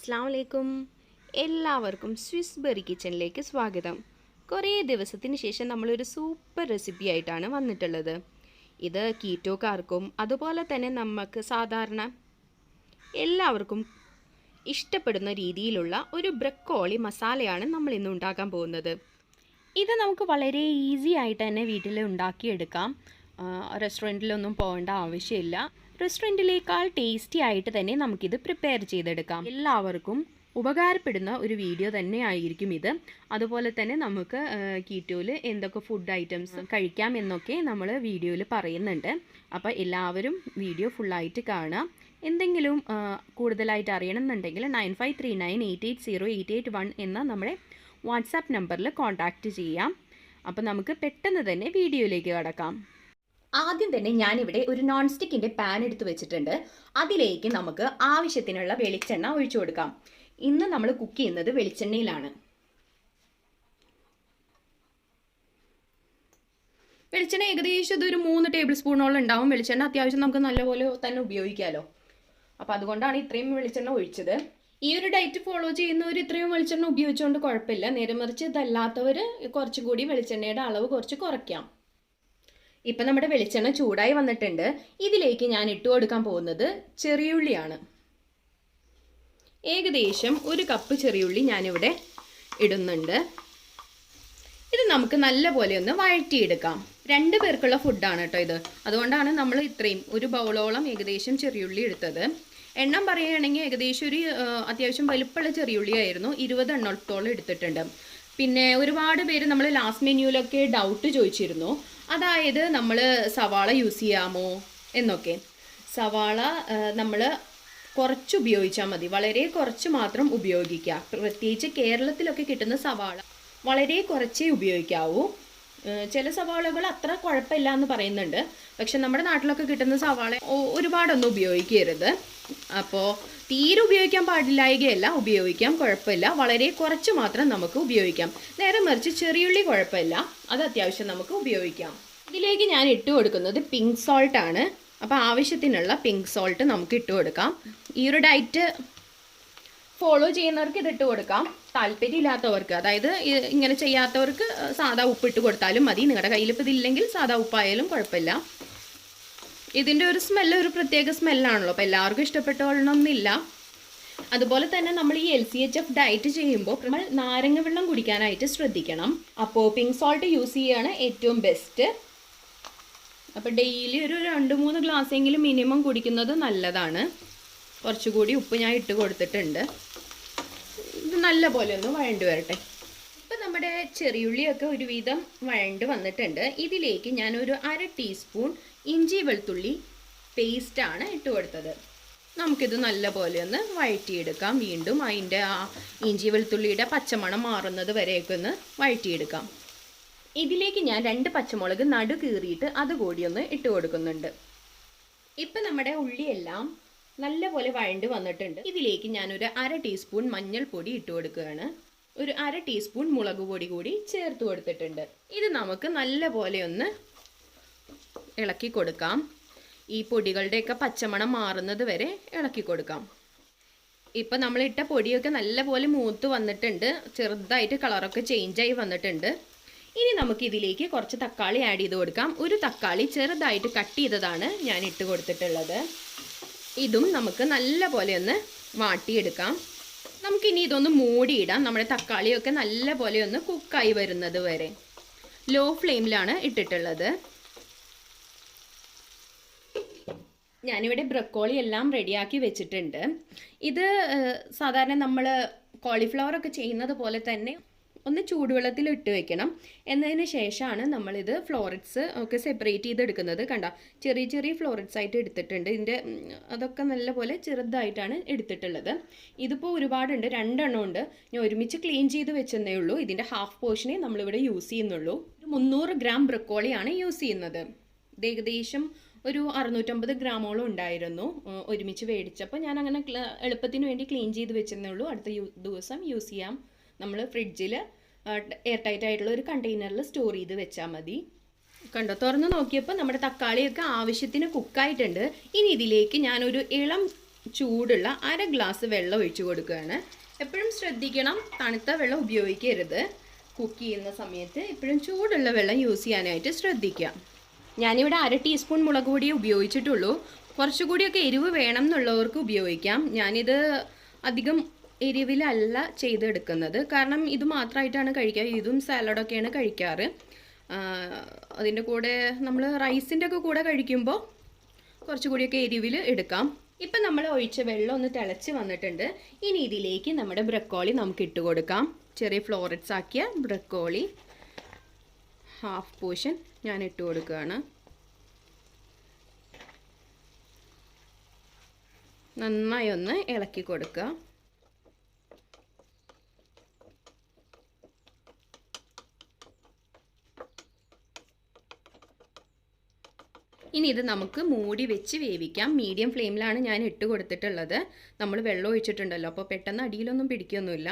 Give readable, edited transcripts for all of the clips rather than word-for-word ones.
അസ്സലാമു അലൈക്കും. എല്ലാവർക്കും സ്വിസ്ബെറി കിച്ചണിലേക്ക് സ്വാഗതം. കുറേ ദിവസത്തിന് ശേഷം നമ്മളൊരു സൂപ്പർ റെസിപ്പി ആയിട്ടാണ് വന്നിട്ടുള്ളത്. ഇത് കീറ്റോക്കാർക്കും അതുപോലെ തന്നെ നമുക്ക് സാധാരണ എല്ലാവർക്കും ഇഷ്ടപ്പെടുന്ന രീതിയിലുള്ള ഒരു ബ്രക്കോളി മസാലയാണ് നമ്മൾ ഇന്ന് ഉണ്ടാക്കാൻ പോകുന്നത്. ഇത് നമുക്ക് വളരെ ഈസി ആയിട്ട് തന്നെ വീട്ടിൽ ഉണ്ടാക്കിയെടുക്കാം. റെസ്റ്റോറൻറ്റിലൊന്നും പോകേണ്ട ആവശ്യമില്ല. റെസ്റ്റോറൻറ്റിലേക്കാൾ ടേസ്റ്റി ആയിട്ട് തന്നെ നമുക്കിത് പ്രിപ്പയർ ചെയ്തെടുക്കാം. എല്ലാവർക്കും ഉപകാരപ്പെടുന്ന ഒരു വീഡിയോ തന്നെ ആയിരിക്കും ഇത്. അതുപോലെ തന്നെ നമുക്ക് കീറ്റോയിൽ എന്തൊക്കെ ഫുഡ് ഐറ്റംസ് കഴിക്കാം എന്നൊക്കെ നമ്മൾ വീഡിയോയിൽ പറയുന്നുണ്ട്. അപ്പോൾ എല്ലാവരും വീഡിയോ ഫുള്ളായിട്ട് കാണുക. എന്തെങ്കിലും കൂടുതലായിട്ട് അറിയണമെന്നുണ്ടെങ്കിൽ 9539880881 എന്ന നമ്മുടെ വാട്സാപ്പ് നമ്പറിൽ കോൺടാക്റ്റ് ചെയ്യാം. അപ്പോൾ നമുക്ക് പെട്ടെന്ന് തന്നെ വീഡിയോയിലേക്ക് കടക്കാം. ആദ്യം തന്നെ ഞാനിവിടെ ഒരു നോൺ സ്റ്റിക്കിൻ്റെ പാൻ എടുത്ത് വെച്ചിട്ടുണ്ട്. അതിലേക്ക് നമുക്ക് ആവശ്യത്തിനുള്ള വെളിച്ചെണ്ണ ഒഴിച്ചു കൊടുക്കാം. ഇന്ന് നമ്മൾ കുക്ക് ചെയ്യുന്നത് വെളിച്ചെണ്ണയിലാണ്. വെളിച്ചെണ്ണ ഏകദേശം ഇതൊരു 3 ടേബിൾ സ്പൂണോളം ഉണ്ടാവും. വെളിച്ചെണ്ണ അത്യാവശ്യം നമുക്ക് നല്ലപോലെ തന്നെ ഉപയോഗിക്കാമല്ലോ. അപ്പോൾ അതുകൊണ്ടാണ് ഇത്രയും വെളിച്ചെണ്ണ ഒഴിച്ചത്. ഈ ഒരു ഡയറ്റ് ഫോളോ ചെയ്യുന്നവർ ഇത്രയും വെളിച്ചെണ്ണ ഉപയോഗിച്ചുകൊണ്ട് കുഴപ്പമില്ല. നേരെ മറിച്ച് ഇതല്ലാത്തവർ കുറച്ചും കൂടി വെളിച്ചെണ്ണയുടെ അളവ് കുറച്ച് കുറയ്ക്കാം. ഇപ്പം നമ്മുടെ വെളിച്ചെണ്ണ ചൂടായി വന്നിട്ടുണ്ട്. ഇതിലേക്ക് ഞാൻ ഇട്ട് കൊടുക്കാൻ പോകുന്നത് ചെറിയുള്ളിയാണ്. ഏകദേശം 1 കപ്പ് ചെറിയുള്ളി ഞാനിവിടെ ഇടുന്നുണ്ട്. ഇത് നമുക്ക് നല്ലപോലെ ഒന്ന് വഴറ്റിയെടുക്കാം. 2 പേർക്കുള്ള ഫുഡാണ് കേട്ടോ ഇത്. അതുകൊണ്ടാണ് നമ്മൾ ഇത്രയും ഒരു ബൗളോളം ഏകദേശം ചെറിയുള്ളി എടുത്തത്. എണ്ണം പറയുകയാണെങ്കിൽ ഏകദേശം ഒരു അത്യാവശ്യം വലുപ്പമുള്ള ചെറിയുള്ളിയായിരുന്നു. 20 എണ്ണത്തോളം എടുത്തിട്ടുണ്ട്. പിന്നെ ഒരുപാട് പേര് നമ്മൾ ലാസ്റ്റ് മെനുവിലൊക്കെ ഡൗട്ട് ചോദിച്ചിരുന്നു. അതായത് നമ്മൾ സവാള യൂസ് ചെയ്യാമോ എന്നൊക്കെ. സവാള നമ്മൾ കുറച്ച് ഉപയോഗിച്ചാൽ മതി, വളരെ കുറച്ച് മാത്രം ഉപയോഗിക്കുക. പ്രത്യേകിച്ച് കേരളത്തിലൊക്കെ കിട്ടുന്ന സവാള വളരെ കുറച്ചേ ഉപയോഗിക്കാവൂ. ചില സവാളകൾ അത്ര കുഴപ്പമില്ല എന്ന് പറയുന്നുണ്ട്. പക്ഷെ നമ്മുടെ നാട്ടിലൊക്കെ കിട്ടുന്ന സവാള ഒരുപാടൊന്നും ഉപയോഗിക്കരുത്. അപ്പോൾ തീരെ ഉപയോഗിക്കാൻ പാടില്ലായകയല്ല, ഉപയോഗിക്കാം, കുഴപ്പമില്ല. വളരെ കുറച്ച് മാത്രം നമുക്ക് ഉപയോഗിക്കാം. നേരെ മറിച്ച് ചെറിയുള്ളി കുഴപ്പമില്ല, അത് അത്യാവശ്യം നമുക്ക് ഉപയോഗിക്കാം. ഇതിലേക്ക് ഞാൻ ഇട്ട് കൊടുക്കുന്നത് പിങ്ക് സോൾട്ടാണ്. അപ്പോൾ ആവശ്യത്തിനുള്ള പിങ്ക് സോൾട്ട് നമുക്ക് ഇട്ട് കൊടുക്കാം. ഈ ഒരു ഡയറ്റ് ഫോളോ ചെയ്യുന്നവർക്ക് ഇതിട്ട് കൊടുക്കാം. താല്പര്യമില്ലാത്തവർക്ക്, അതായത് ഇങ്ങനെ ചെയ്യാത്തവർക്ക് സാധാ ഉപ്പിട്ട് കൊടുത്താലും മതി. നിങ്ങളുടെ കയ്യിൽ ഇപ്പോൾ ഇതില്ലെങ്കിൽ സാധാ ഉപ്പായാലും കുഴപ്പമില്ല. ഇതിൻ്റെ ഒരു സ്മെല്ല് ഒരു പ്രത്യേക സ്മെല്ലാണല്ലോ. അപ്പോൾ എല്ലാവർക്കും ഇഷ്ടപ്പെട്ടോളണമെന്നില്ല. അതുപോലെ തന്നെ നമ്മൾ ഈ LCHF ഡയറ്റ് ചെയ്യുമ്പോൾ നമ്മൾ നാരങ്ങ വെള്ളം കുടിക്കാനായിട്ട് ശ്രദ്ധിക്കണം. അപ്പോൾ പിങ്ക് സോൾട്ട് യൂസ് ചെയ്യുകയാണ് ഏറ്റവും ബെസ്റ്റ്. അപ്പോൾ ഡെയിലി ഒരു 2-3 ഗ്ലാസ്സെങ്കിലും മിനിമം കുടിക്കുന്നത് നല്ലതാണ്. കുറച്ചുകൂടി ഉപ്പ് ഞാൻ ഇട്ട് കൊടുത്തിട്ടുണ്ട്. ഇത് നല്ല പോലെ ഒന്ന് വഴണ്ട് വരട്ടെ. ഇപ്പം നമ്മുടെ ചെറിയുള്ളിയൊക്കെ ഒരുവിധം വഴണ്ട് വന്നിട്ടുണ്ട്. ഇതിലേക്ക് ഞാനൊരു 1/2 ടീസ്പൂൺ ഇഞ്ചി വെളുത്തുള്ളി പേസ്റ്റാണ് ഇട്ട് കൊടുത്തത്. നമുക്കിത് നല്ല പോലെ ഒന്ന് വഴറ്റിയെടുക്കാം. വീണ്ടും അതിൻ്റെ ആ ഇഞ്ചി വെളുത്തുള്ളിയുടെ പച്ചമണം മാറുന്നത് വരെയൊക്കെ ഒന്ന് വഴറ്റിയെടുക്കാം. ഇതിലേക്ക് ഞാൻ 2 പച്ചമുളക് നടു കീറിയിട്ട് അതുകൂടി ഒന്ന് ഇട്ട് കൊടുക്കുന്നുണ്ട്. ഇപ്പം നമ്മുടെ ഉള്ളിയെല്ലാം നല്ലപോലെ വഴണ്ട് വന്നിട്ടുണ്ട്. ഇതിലേക്ക് ഞാനൊരു 1/2 ടീസ്പൂൺ മഞ്ഞൾപ്പൊടി ഇട്ട് കൊടുക്കുകയാണ്. ഒരു 1/2 ടീസ്പൂൺ മുളക് പൊടി കൂടി ചേർത്ത് കൊടുത്തിട്ടുണ്ട്. ഇത് നമുക്ക് നല്ലപോലെ ഒന്ന് ഇളക്കി കൊടുക്കാം. ഈ പൊടികളുടെയൊക്കെ പച്ചമണം മാറുന്നത് വരെ ഇളക്കി കൊടുക്കാം. ഇപ്പം നമ്മളിട്ട പൊടിയൊക്കെ നല്ലപോലെ മൂത്ത് വന്നിട്ടുണ്ട്. ചെറുതായിട്ട് കളറൊക്കെ ചേഞ്ചായി വന്നിട്ടുണ്ട്. ഇനി നമുക്ക് ഇതിലേക്ക് കുറച്ച് തക്കാളി ആഡ് ചെയ്ത് കൊടുക്കാം. ഒരു തക്കാളി ചെറുതായിട്ട് കട്ട് ചെയ്തതാണ് ഞാൻ ഇട്ട് കൊടുത്തിട്ടുള്ളത്. ഇതും നമുക്ക് നല്ലപോലെ ഒന്ന് വാട്ടിയെടുക്കാം. നമുക്കിനി ഇതൊന്ന് മൂടിയിടാം. നമ്മുടെ തക്കാളിയൊക്കെ നല്ലപോലെ ഒന്ന് കുക്കായി വരുന്നത് വരെ. ലോ ഫ്ലെയിമിലാണ് ഇട്ടിട്ടുള്ളത്. ഞാനിവിടെ ബ്രക്കോളി എല്ലാം റെഡിയാക്കി വെച്ചിട്ടുണ്ട്. ഇത് സാധാരണ നമ്മൾ കോളിഫ്ലവർ ഒക്കെ ചെയ്യുന്നത് പോലെ തന്നെ ഒന്ന് ചൂടുവെള്ളത്തിൽ ഇട്ട് വെക്കണം. എന്നതിന് ശേഷമാണ് നമ്മളിത് ഫ്ലോററ്റ്സ് ഒക്കെ സെപ്പറേറ്റ് ചെയ്തെടുക്കുന്നത്. കണ്ട, ചെറിയ ചെറിയ ഫ്ലോററ്റ്സ് ആയിട്ട് എടുത്തിട്ടുണ്ട്. ഇതിൻ്റെ അതൊക്കെ നല്ലപോലെ ചെറുതായിട്ടാണ് എടുത്തിട്ടുള്ളത്. ഇതിപ്പോൾ ഒരുപാടുണ്ട്, 2 എണ്ണം ഉണ്ട്. ഞാൻ ഒരുമിച്ച് ക്ലീൻ ചെയ്ത് വെച്ചെന്നേ ഉള്ളൂ. ഇതിൻ്റെ ഹാഫ് പോർഷനേ നമ്മളിവിടെ യൂസ് ചെയ്യുന്നുള്ളൂ. 300 ഗ്രാം ബ്രക്കോളിയാണ് യൂസ് ചെയ്യുന്നത്. ഇത് ഏകദേശം ഒരു 650 ഗ്രാമോളം ഉണ്ടായിരുന്നു ഒരുമിച്ച് മേടിച്ചപ്പോൾ. ഞാൻ അങ്ങനെ എളുപ്പത്തിന് വേണ്ടി ക്ലീൻ ചെയ്ത് വെച്ചെന്നേ ഉള്ളൂ. അടുത്ത ദിവസം യൂസ് ചെയ്യാം. നമ്മൾ ഫ്രിഡ്ജിൽ എയർ ടൈറ്റ് ആയിട്ടുള്ള ഒരു കണ്ടെയ്നറിൽ സ്റ്റോർ ചെയ്ത് വെച്ചാൽ മതി. കണ്ടോ, തുറന്ന് നോക്കിയപ്പോൾ നമ്മുടെ തക്കാളിയൊക്കെ ആവശ്യത്തിന് കുക്കായിട്ടുണ്ട്. ഇനി ഇതിലേക്ക് ഞാനൊരു ഇളം ചൂടുള്ള 1/2 ഗ്ലാസ് വെള്ളം ഒഴിച്ച് കൊടുക്കുകയാണ്. എപ്പോഴും ശ്രദ്ധിക്കണം, തണുത്ത വെള്ളം ഉപയോഗിക്കരുത്. കുക്ക് ചെയ്യുന്ന സമയത്ത് എപ്പോഴും ചൂടുള്ള വെള്ളം യൂസ് ചെയ്യാനായിട്ട് ശ്രദ്ധിക്കാം. ഞാനിവിടെ 1/2 ടീസ്പൂൺ മുളക് പൊടി ഉപയോഗിച്ചിട്ടുള്ളൂ. കുറച്ചുകൂടിയൊക്കെ എരിവ് വേണം എന്നുള്ളവർക്ക് ഉപയോഗിക്കാം. ഞാനിത് അധികം എരിവിലല്ല ചെയ്തെടുക്കുന്നത്, കാരണം ഇത് മാത്രമായിട്ടാണ് കഴിക്കുക. ഇതും സാലഡൊക്കെയാണ് കഴിക്കാറ്. അതിൻ്റെ കൂടെ നമ്മൾ റൈസിൻ്റെ ഒക്കെ കൂടെ കഴിക്കുമ്പോൾ കുറച്ചുകൂടിയൊക്കെ എരിവിൽ എടുക്കാം. ഇപ്പം നമ്മൾ ഒഴിച്ച വെള്ളം ഒന്ന് തിളച്ച് വന്നിട്ടുണ്ട്. ഇനി ഇതിലേക്ക് നമ്മുടെ ബ്രക്കോളി നമുക്ക് ഇട്ട് കൊടുക്കാം. ചെറിയ ഫ്ലോററ്റ്സ് ആക്കിയ ബ്രക്കോളി ഹാഫ് പോർഷൻ ഞാൻ ഇട്ട് കൊടുക്കുകയാണ്. നന്നായി ഒന്ന് ഇളക്കി കൊടുക്കുക. ഇനി ഇത് നമുക്ക് മൂടി വെച്ച് വേവിക്കാം. മീഡിയം ഫ്ലെയിമിലാണ് ഞാൻ ഇട്ട് കൊടുത്തിട്ടുള്ളത്. നമ്മൾ വെള്ളം ഒഴിച്ചിട്ടുണ്ടല്ലോ, അപ്പോൾ പെട്ടെന്ന് അടിയിലൊന്നും പിടിക്കൊന്നുമില്ല.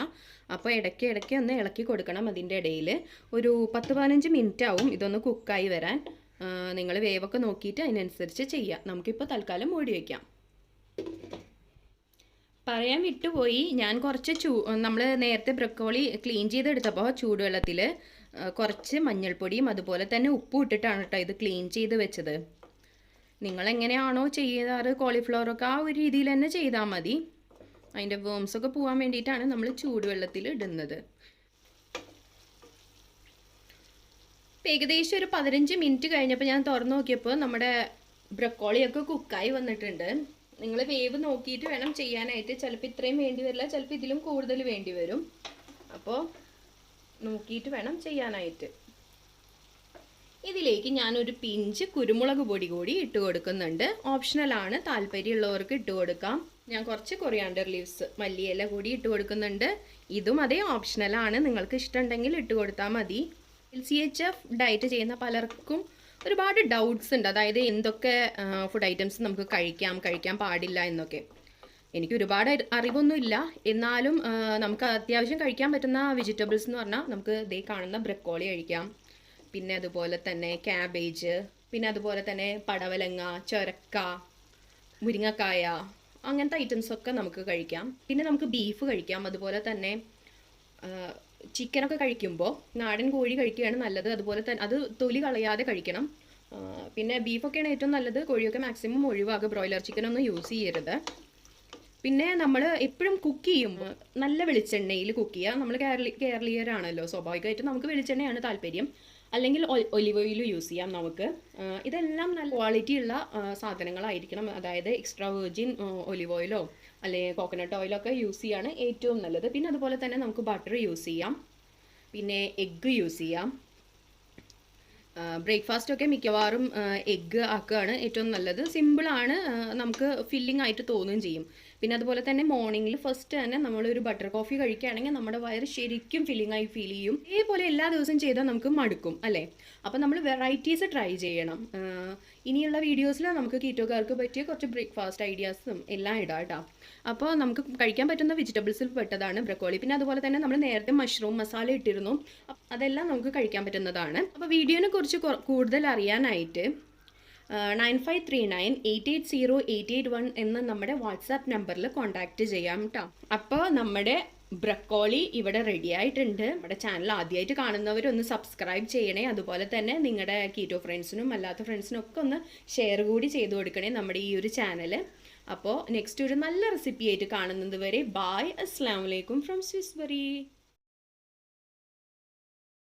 അപ്പോൾ ഇടയ്ക്ക് ഒന്ന് ഇളക്കി കൊടുക്കണം. അതിൻ്റെ ഇടയിൽ ഒരു 10-15 മിനിറ്റ് ആവും ഇതൊന്ന് കുക്കായി വരാൻ. നിങ്ങൾ വേവൊക്കെ നോക്കിയിട്ട് അതിനനുസരിച്ച് ചെയ്യാം. നമുക്കിപ്പോൾ തൽക്കാലം മൂടി വയ്ക്കാം. പറയാൻ വിട്ടുപോയി, ഞാൻ കുറച്ച് നമ്മൾ നേരത്തെ ബ്രക്കോളി ക്ലീൻ ചെയ്തെടുത്തപ്പോൾ ചൂടുവെള്ളത്തിൽ കുറച്ച് മഞ്ഞൾപ്പൊടിയും അതുപോലെ തന്നെ ഉപ്പും ഇട്ടിട്ടാണ് കേട്ടോ ഇത് ക്ലീൻ ചെയ്ത് വെച്ചത്. നിങ്ങളെങ്ങനെയാണോ ചെയ്യാറ് കോളിഫ്ലവറൊക്കെ ആ ഒരു രീതിയിൽ തന്നെ ചെയ്താൽ മതി. അതിൻ്റെ വേംസൊക്കെ പോകാൻ വേണ്ടിയിട്ടാണ് നമ്മൾ ചൂടുവെള്ളത്തിൽ ഇടുന്നത്. ഏകദേശം ഒരു 15 മിനിറ്റ് കഴിഞ്ഞപ്പോൾ ഞാൻ തുറന്നു നോക്കിയപ്പോൾ നമ്മുടെ ബ്രക്കോളിയൊക്കെ കുക്കായി വന്നിട്ടുണ്ട്. നിങ്ങൾ വേവ് നോക്കിയിട്ട് വേണം ചെയ്യാനായിട്ട്. ചിലപ്പോൾ ഇത്രയും വേണ്ടി വരില്ല, ചിലപ്പോൾ ഇതിലും കൂടുതൽ വേണ്ടി വരും. അപ്പോൾ നോക്കിയിട്ട് വേണം ചെയ്യാനായിട്ട്. ഇതിലേക്ക് ഞാനൊരു പിഞ്ച് കുരുമുളക് പൊടി കൂടി ഇട്ട് കൊടുക്കുന്നുണ്ട്. ഓപ്ഷണലാണ്, താല്പര്യമുള്ളവർക്ക് ഇട്ട് കൊടുക്കാം. ഞാൻ കുറച്ച് കൊറിയാണ്ടർ ലീവ്സ് മല്ലിയില കൂടി ഇട്ട് കൊടുക്കുന്നുണ്ട്. ഇതും അതേ ഓപ്ഷണലാണ്, നിങ്ങൾക്ക് ഇഷ്ടമുണ്ടെങ്കിൽ ഇട്ട് കൊടുത്താൽ മതി. LCHF ഡയറ്റ് ചെയ്യുന്ന പലർക്കും ഒരുപാട് ഡൗട്ട്സ് ഉണ്ട്. അതായത് എന്തൊക്കെ ഫുഡ് ഐറ്റംസ് നമുക്ക് കഴിക്കാൻ പാടില്ല എന്നൊക്കെ. എനിക്ക് ഒരുപാട് അറിവൊന്നുമില്ല, എന്നാലും നമുക്ക് അത്യാവശ്യം കഴിക്കാൻ പറ്റുന്ന വെജിറ്റബിൾസ് എന്ന് പറഞ്ഞാൽ നമുക്ക് ദേ കാണുന്ന ബ്രക്കോളി കഴിക്കാം, പിന്നെ അതുപോലെ തന്നെ ക്യാബേജ്, പിന്നെ അതുപോലെ തന്നെ പടവലങ്ങ, ചൊരക്ക, മുരിങ്ങക്കായ, അങ്ങനത്തെ ഐറ്റംസൊക്കെ നമുക്ക് കഴിക്കാം. പിന്നെ നമുക്ക് ബീഫ് കഴിക്കാം. അതുപോലെ തന്നെ ചിക്കനൊക്കെ കഴിക്കുമ്പോൾ നാടൻ കോഴി കഴിക്കുകയാണ് നല്ലത്. അതുപോലെ തന്നെ അത് തൊലി കളയാതെ കഴിക്കണം. പിന്നെ ബീഫൊക്കെയാണ് ഏറ്റവും നല്ലത്. കോഴിയൊക്കെ മാക്സിമം ഒഴിവാക്കുക. ബ്രോയിലർ ചിക്കനൊന്നും യൂസ് ചെയ്യരുത്. പിന്നെ നമ്മൾ എപ്പോഴും കുക്ക് ചെയ്യുമ്പോൾ നല്ല വെളിച്ചെണ്ണയിൽ കുക്ക് ചെയ്യുക. നമ്മൾ കേരളീയരാണല്ലോ, സ്വാഭാവികമായിട്ടും നമുക്ക് വെളിച്ചെണ്ണയാണ് താല്പര്യം. അല്ലെങ്കിൽ ഒലിവ് ഓയിൽ യൂസ് ചെയ്യാം നമുക്ക്. ഇതെല്ലാം നല്ല ക്വാളിറ്റി ഉള്ള സാധനങ്ങളായിരിക്കണം. അതായത് എക്സ്ട്രാ വെർജിൻ ഒലിവ് ഓയിലോ അല്ലെങ്കിൽ കോക്കനട്ട് ഓയിലോ ഒക്കെ യൂസ് ചെയ്യാണ് ഏറ്റവും നല്ലത്. പിന്നെ അതുപോലെ തന്നെ നമുക്ക് ബട്ടർ യൂസ് ചെയ്യാം, പിന്നെ എഗ്ഗ് യൂസ് ചെയ്യാം. ബ്രേക്ക്ഫാസ്റ്റൊക്കെ മിക്കവാറും എഗ്ഗ് ആക്കുകയാണ് ഏറ്റവും നല്ലത്. സിമ്പിളാണ്, നമുക്ക് ഫില്ലിംഗ് ആയിട്ട് തോന്നുകയും ചെയ്യും. പിന്നെ അതുപോലെ തന്നെ മോർണിംഗിൽ ഫസ്റ്റ് തന്നെ നമ്മളൊരു ബട്ടർ കോഫി കഴിക്കുകയാണെങ്കിൽ നമ്മുടെ വയറ് ശരിക്കും ഫില്ലിംഗ് ആയി ഫീൽ ചെയ്യും. ഇതേപോലെ എല്ലാ ദിവസവും ചെയ്താൽ നമുക്ക് മടുക്കും അല്ലേ? അപ്പോൾ നമ്മൾ വെറൈറ്റീസ് ട്രൈ ചെയ്യണം. ഇനിയുള്ള വീഡിയോസിൽ നമുക്ക് കീറ്റോക്കാർക്ക് പറ്റിയ കുറച്ച് ബ്രേക്ക്ഫാസ്റ്റ് ഐഡിയാസും എല്ലാം ഇടാം കേട്ടോ. അപ്പോൾ നമുക്ക് കഴിക്കാൻ പറ്റുന്ന വെജിറ്റബിൾസിൽ പെട്ടതാണ് ബ്രക്കോളി. പിന്നെ അതുപോലെ തന്നെ നമ്മൾ നേരത്തെ മഷ്റൂം മസാല ഇട്ടിരുന്നു, അതെല്ലാം നമുക്ക് കഴിക്കാൻ പറ്റുന്നതാണ്. അപ്പോൾ വീഡിയോനെ കുറിച്ച് കൂടുതൽ അറിയാനായിട്ട് 9539880881 എന്ന നമ്മുടെ വാട്സാപ്പ് നമ്പറിൽ കോൺടാക്റ്റ് ചെയ്യാം കേട്ടോ. അപ്പോൾ നമ്മുടെ ബ്രക്കോളി ഇവിടെ റെഡി ആയിട്ടുണ്ട്. നമ്മുടെ ചാനൽ ആദ്യമായിട്ട് കാണുന്നവരൊന്ന് സബ്സ്ക്രൈബ് ചെയ്യണേ. അതുപോലെ തന്നെ നിങ്ങളുടെ കീറ്റോ ഫ്രണ്ട്സിനും അല്ലാത്ത ഫ്രണ്ട്സിനും ഒക്കെ ഒന്ന് ഷെയർ കൂടി ചെയ്ത് കൊടുക്കണേ നമ്മുടെ ഈ ഒരു ചാനൽ. അപ്പോൾ നെക്സ്റ്റ് ഒരു നല്ല റെസിപ്പി ആയിട്ട് കാണുന്നത് വരെ ബായ്. അസ്സലാമു അലൈക്കും ഫ്രം സ്വിസ്ബറി.